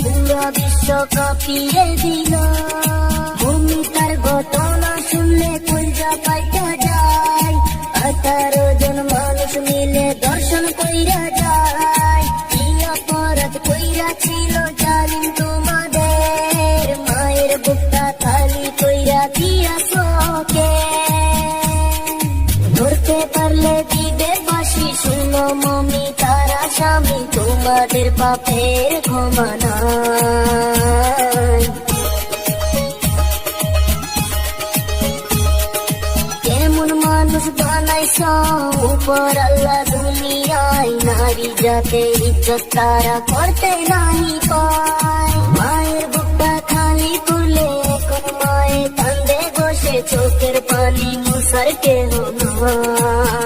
পুরা বিশ্ব কাঁপিয়ে দিল। ভূমিকার ঘটনা শুনলে কইরা পাইটা যায়। 18 জন মানুষ মিলে দর্শন কইরা যায়। কি অপরাধ কইরা ছিল জালিম তোমাদের, মায়ের বুকটা খালি কইরা দিয়াছো কে? ধরতে পারলে দিবে ফাঁসি, শুনো মমি তারা স্বামী, তোমাদের পাপের ক্ষমা নাই। কেমন মানুষ বানাইছ উপর আল্লাহ দুনিয়ায়, নারী জাতে ইজ্জত তারা করতে নাহি পায়। মায়ের বুকটা খালি করলে এখন মায়ে কান্দে বসে, চোখের পানি মুছার কেহ নাই।